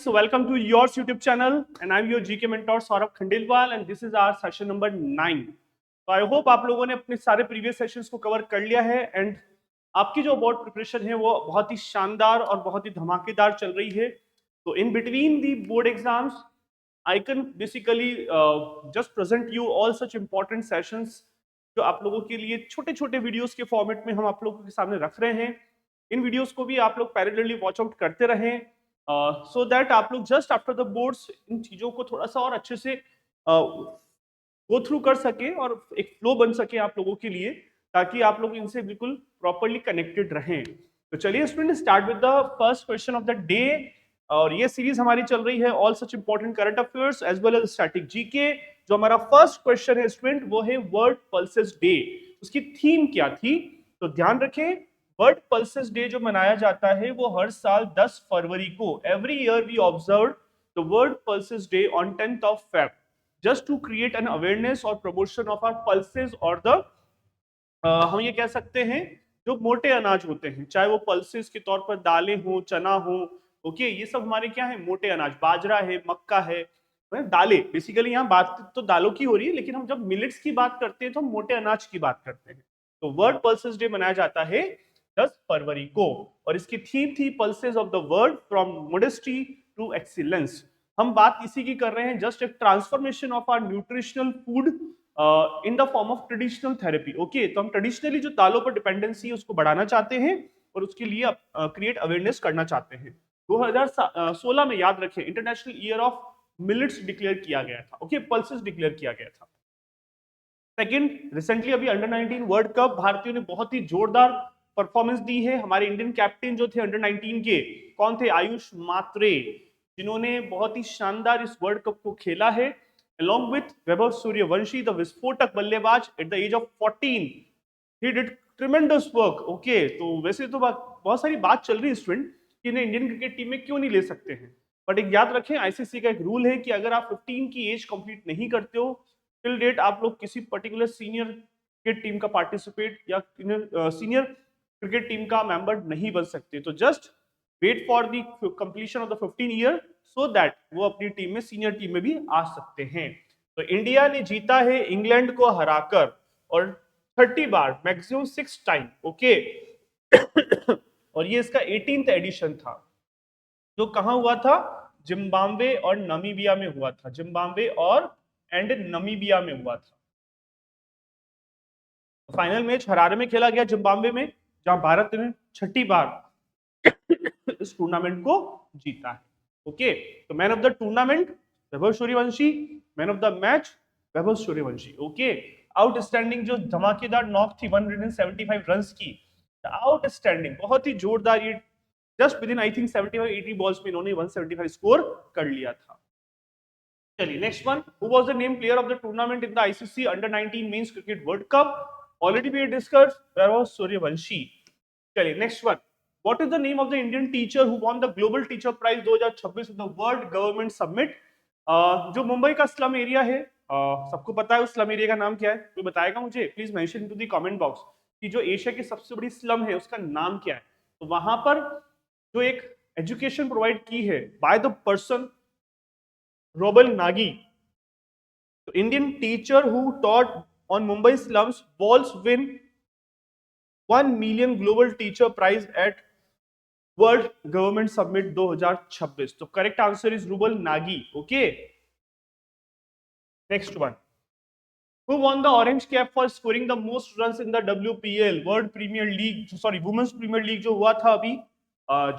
students, welcome to yours YouTube channel and I'm your GK mentor Saurabh Khandelwal and this is our session number 9. तो I hope आप लोगों ने अपने सारे previous sessions को cover कर लिया है एंड आपकी जो बोर्ड प्रिपरेशन है वो बहुत ही शानदार और बहुत ही धमाकेदार चल रही है. तो in between the board exams I can basically just present you all such important sessions जो आप लोगों के लिए छोटे छोटे वीडियोस के फॉर्मेट में हम आप लोगों के सामने रख रहे हैं. इन वीडियोस को भी आप लोग पैरेलली वॉच आउट करते रहें सो दैट आप लोग जस्ट आफ्टर द बोर्ड्स इन चीज़ों को थोड़ा सा और अच्छे से गो थ्रू कर सके और एक फ्लो बन सके आप लोगों के लिए, ताकि आप लोग इनसे बिल्कुल प्रॉपरली कनेक्टेड रहें. तो चलिए student, start with the first question of the day. और ये सीरीज हमारी चल रही है all such important current affairs as well as static GK. जो हमारा फर्स्ट क्वेश्चन है स्टूडेंट वो है वर्ल्ड पल्सेस डे. उसकी थीम क्या थी? तो ध्यान रखें, वर्ल्ड पल्सेस डे जो मनाया जाता है वो हर साल 10 फरवरी को, every year we observe the world pulses day on 10th of Feb just to create an awareness or promotion of our pulses or the हम ये कह सकते हैं जो मोटे अनाज होते हैं, चाहे वो पल्सेस के तौर पर दालें हो, चना हो, ओके, ये सब हमारे क्या है, मोटे अनाज, बाजरा है, मक्का है, दालें. बेसिकली यहाँ बात तो दालों की हो रही है, लेकिन हम जब मिलेट्स की बात करते हैं तो हम मोटे अनाज की बात करते हैं. तो वर्ल्ड पल्सेस डे मनाया जाता है 10 फरवरी को और इसकी थीम थी pulses of the world from modesty to excellence. हम बात इसी की कर रहे हैं, जस्ट एक transformation of our nutritional food in the form of traditional therapy. Okay, तो हम ट्रेडिशनली जो दालों पर डिपेंडेंसी है उसको बढ़ाना चाहते हैं और उसके लिए क्रिएट अवेयरनेस करना चाहते हैं. 2016 में, याद रखें, international year of millets declare किया गया था. ओके, पल्सेस डिक्लेयर किया गया था. सेकंड, रिसेंटली अभी अंडर 19 वर्ल्ड कप भारतीयों ने बहुत ही जोरदार परफॉर्मेंस दी है. हमारे इंडियन कैप्टन जो थे अंडर 19 के, कौन थे? आयुष मात्रे, जिन्होंने बहुत ही शानदार इस वर्ल्ड कप को खेला है. along with Vaibhav Suryavanshi, the विस्फोटक बल्लेबाज, at the age of 14 he did tremendous work. ओके, तो वैसे तो बहुत सारी बात चल रही है स्टूडेंट कि इन्हें इंडियन क्रिकेट टीम में क्यों नहीं ले सकते हैं, बट एक याद रखें, आईसीसी का एक रूल है कि अगर आप 15 की एज कंप्लीट नहीं करते हो टिल डेट, आप लोग किसी पर्टिकुलर सीनियर क्रिकेट टीम का पार्टिसिपेट या सीनियर क्रिकेट टीम का मेंबर नहीं बन सकते. तो just wait for the completion of the 15 year so that वो अपनी टीम में, सीनियर टीम में भी आ सकते हैं. तो इंडिया ने जीता है इंग्लैंड को हराकर और 30 बार, मैक्सिमम 6 टाइम. ओके, और ये इसका 18th एडिशन था, जो कहां हुआ था? जिम्बाब्वे और नमीबिया में हुआ था. जिम्बाब्वे और एंड नमीबिया में हुआ था. फाइनल मैच हरारे में खेला गया, जिम्बाब्वे में, जहां भारत ने 6ठी बार इस टूर्नामेंट को जीता है. ओके, तो man of the tournament Vaibhav Suryavanshi, man of the match Vaibhav Suryavanshi. Okay, outstanding जो धमाकेदार नॉक थी 175 रन्स की, आउटस्टैंडिंग, बहुत ही जोरदार. ये just within I think 75-80 balls में इन्होंने 175 स्कोर कर लिया था. चलिए next one, who was the name player of the tournament in the ICC under 19 men's cricket world cup? Already we discussed, Vaibhav Suryavanshi. चलिए next one, what is the name of the Indian teacher who won the global teacher prize 2026 in the world government summit? जो मुंबई का slum area है, सबको पता है उस slum area का नाम क्या है? कोई बताएगा मुझे? Please mention to the comment box कि जो एशिया की सबसे बड़ी स्लम है उसका नाम क्या है. तो वहां पर जो एक एजुकेशन प्रोवाइड की है by the person Rouble Nagi, तो Indian teacher who taught on Mumbai slums walls win 1 million global teacher prize at world government summit 2026. तो correct answer is Rouble Nagi. Okay, next one, who won the orange cap for scoring the most runs in the WPL world premier league, sorry women's premier league जो हुआ था अभी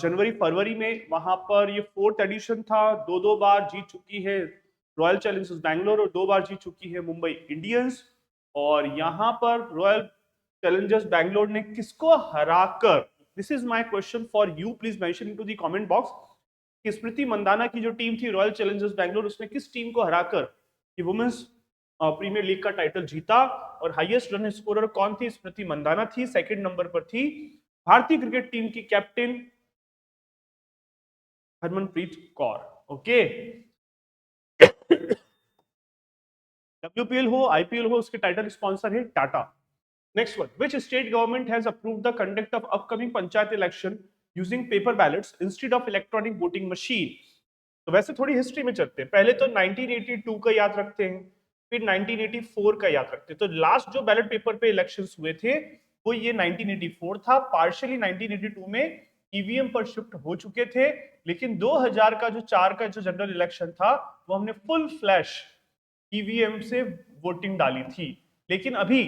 जनवरी फरवरी में, वहां पर ये 4th addition था. दो बार जीत चुकी है रॉयल चैलेंजर्स बैंगलोर और 2 बार जीत चुकी है मुंबई इंडियंस. और यहां पर रॉयल चैलेंजर्स बैंगलोर ने किसको हराकर, this is my question for you, please mention into the comment box, कि स्मृति मंदाना की जो टीम थी रॉयल चैलेंजर्स बैंगलोर, उसने किस टीम को हराकर कि वुमेन्स प्रीमियर लीग का टाइटल जीता? और हाईएस्ट रन स्कोरर कौन थी? स्मृति मंदाना थी. सेकंड नंबर पर थी भारतीय क्रिकेट टीम की captain Harmanpreet Kaur. Okay, WPL हो, IPL हो, उसके टाइटल स्पॉन्सर है Tata. Next one, which state government has approved the conduct of upcoming panchayat election using paper ballots instead of electronic voting machine? तो वैसे थोड़ी हिस्ट्री में चलते हैं, पहले तो 1982 का याद रखते हैं, फिर 1984 का याद रखते हैं। तो लास्ट जो बैलेट पेपर पे इलेक्शंस हुए थे वो ये 1984 था। पार्शियली 1982 में ईवीएम पर शिफ्ट हो चुके थे, लेकिन 2000 का जो 4 का जो जनरल इलेक्शन था वो हमने फुल फ्लैश ईवीएम से वोटिंग डाली थी। लेकिन अभी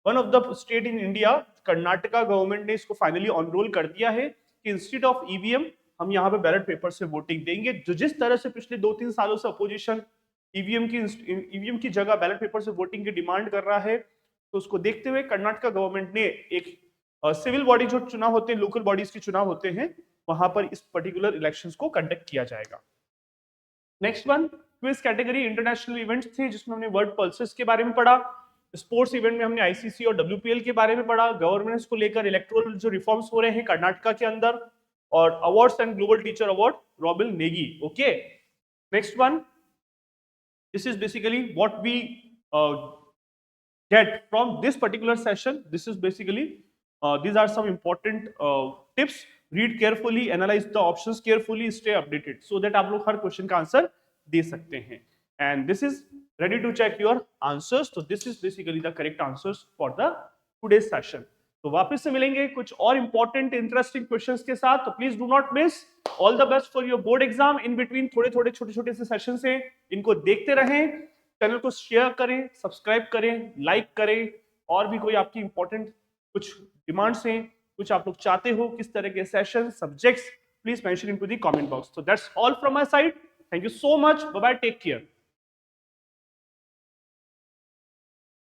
one of the state in India, Karnataka government ने इसको फाइनली ऑनरोल कर दिया है कि इंस्टेड ऑफ ईवीएम हम यहाँ पे बैलेट पेपर से वोटिंग देंगे। जो जिस तरह से पिछले 2-3 सालों से अपोजिशन ईवीएम की जगह बैलेट पेपर से वोटिंग की डिमांड कर रहा है, तो उसको देखते हुए कर्नाटका गवर्नमेंट ने एक सिविल बॉडी जो चुनाव होते हैं, लोकल बॉडीज के चुनाव होते हैं, वहां पर इस पर्टिकुलर इलेक्शंस को कंडक्ट किया जाएगा। Next one quiz category international events थे, जिसमें हमने वर्ल्ड पल्सेस के बारे में पढ़ा। स्पोर्ट्स इवेंट में हमने आईसीसी और डब्ल्यूपीएल के बारे में पढ़ा। गवर्नेंस को लेकर इलेक्टोरल जो रिफॉर्म्स हो रहे हैं कर्नाटका के अंदर, और awards and global teacher award Rouble Nagi. Okay, next one, this is basically what we get from this particular session. This is basically these are some important tips. Read carefully, analyze the options carefully, stay updated so that आप लोग हर question का answer दे सकते हैं। and this is ready to check your answers. So this is basically the correct answers for the today's session. तो वापस से मिलेंगे कुछ और इंपॉर्टेंट इंटरेस्टिंग क्वेश्चंस के साथ। तो please do not miss. All the best for your board exam. In between थोड़े थोड़े छोटे छोटे से सेशन से इनको देखते रहें, चैनल को शेयर करें, सब्सक्राइब करें, लाइक करें। और भी कोई आपकी इंपॉर्टेंट कुछ डिमांड्स हैं, कुछ आप लोग चाहते हो, किस तरह के session subjects, please mention into the comment box. So that's all from my side. Thank you so much. Bye bye. Take care.